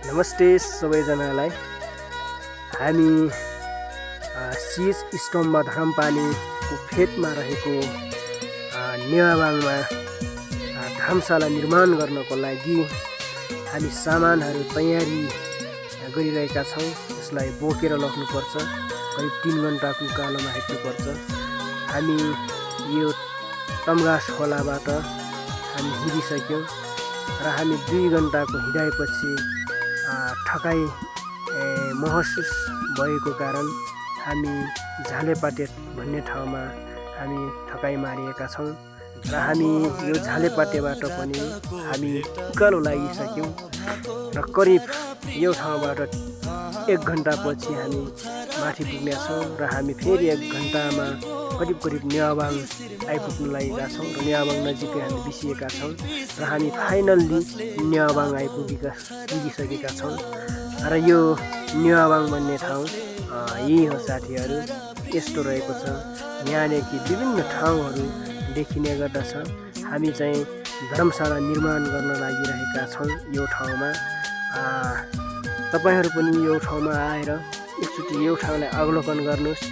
नमस्ते सबैजनालाई। हामी सीएच स्टोममा धरमपानीको फेदमा रहेको नेवाबाङमा धर्मशाला निर्माण गर्नको लागि हामी सामानहरू तयारी गरिरहेका छौँ। यसलाई बोकेर लग्नुपर्छ। करिब 3 घण्टाको उकालोमा हिँड्नुपर्छ। हामी यो तमघास खोलाबाट हामी हिँडिसक्यौँ र हामी 2 घण्टाको हिँडाइपछि ठकाइ महसुस भएको कारण हामी झालेपाटे भन्ने ठाउँमा हामी ठकाइ मारिएका छौँ र हामी यो झालेपाटेबाट पनि हामी उकालो लागिसक्यौँ र करिब यो ठाउँबाट 1 घण्टापछि हामी माथि पुग्नेछौँ र हामी फेरि 1 घण्टामा करिब नेवाबाङ आइपुग्न लागेका छौँ र नेवाबाङ नजिकै हामी बिसिएका छौँ र हामी फाइनल्ली नेवाबाङ पुगिसकेका छौँ र यो नेवाबाङ भन्ने ठाउँ यही हो साथीहरू। यस्तो रहेको छ, यहाँदेखि विभिन्न ठाउँहरू देखिने गर्दछ। हामी चाहिँ धर्मशाला निर्माण गर्न लागिरहेका छौँ यो ठाउँमा। तपाईहरू पनि यो ठाउँमा आएर एकचोटि यो ठाउँलाई अवलोकन गर्नुहोस्।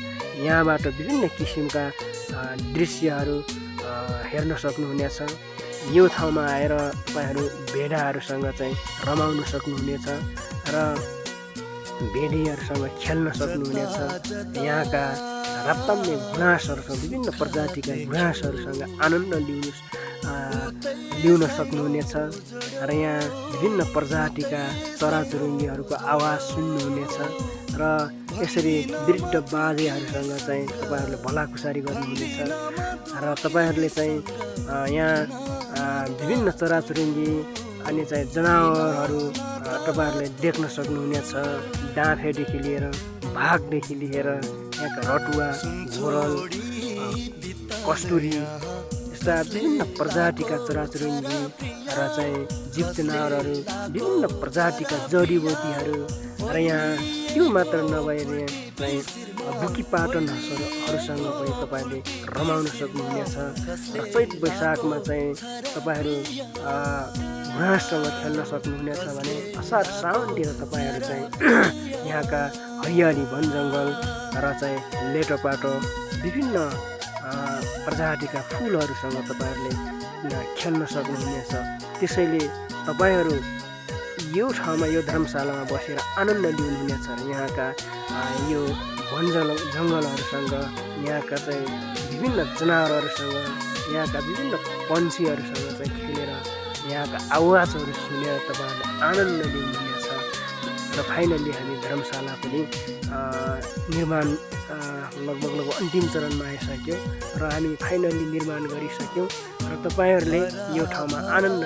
यहाँबाट विभिन्न किसिमका दृश्यहरू हेर्न सक्नुहुनेछ। यो ठाउँमा आएर तपाईहरू भेडाहरूसँग चाहिँ रमाउन सक्नुहुनेछ र भेडीहरूसँग खेल्न सक्नुहुनेछ। यहाँका राप्ताम्य गुराँसहरूसँग विभिन्न प्रजातिका गुराँसहरूसँग आनन्द लिउन सक्नुहुनेछ र यहाँ विभिन्न प्रजातिका चराचुरुङ्गीहरूको आवाज सुन्नुहुनेछ र यसरी वृद्ध बाजेहरूसँग चाहिँ तपाईँहरूले भलाकुसारी गर्नुहुनेछ र तपाईँहरूले चाहिँ यहाँ विभिन्न चराचुरुङ्गी अनि चाहिँ जनावरहरू तपाईँहरूले देख्न सक्नुहुनेछ। डाँफेदेखि लिएर भागदेखि लिएर यहाँका रटुवा, घोरल, कस्तुरी यस्ता विभिन्न प्रजातिका चराचुरुङ्गी र चाहिँ जीव जनावरहरू, विभिन्न प्रजातिका जडीबुटीहरू र यहाँ त्यो मात्र नभएर चाहिँ बुकीपाटनहरूसँग पनि तपाईँले रमाउन सक्नुहुनेछ र चैत वैशाखमा चाहिँ तपाईँहरू घाँससँग खेल्न सक्नुहुनेछ भने असार साउनतिर तपाईँहरू चाहिँ यहाँका हरियाली वन जङ्गल र चाहिँ लेटोपाटो विभिन्न प्रजातिका फुलहरूसँग तपाईँहरूले खेल्न सक्नुहुनेछ। त्यसैले तपाईँहरू यो ठाउँमा यो धर्मशालामा बसेर आनन्द लिनुहुनेछ र यहाँका यो वन जङ्गलहरूसँग, यहाँका चाहिँ विभिन्न जनावरहरूसँग, यहाँका विभिन्न पन्छीहरूसँग चाहिँ खेलेर यहाँका आवाजहरू सुनेर तपाईँहरूले आनन्द लिनुहुनेछ र फाइनल्ली हामी धर्मशाला पनि निर्माण लगभग अन्तिम चरणमा आइसक्यो र हामी फाइनल्ली निर्माण गरिसक्यौँ र तपाईँहरूले यो ठाउँमा आनन्द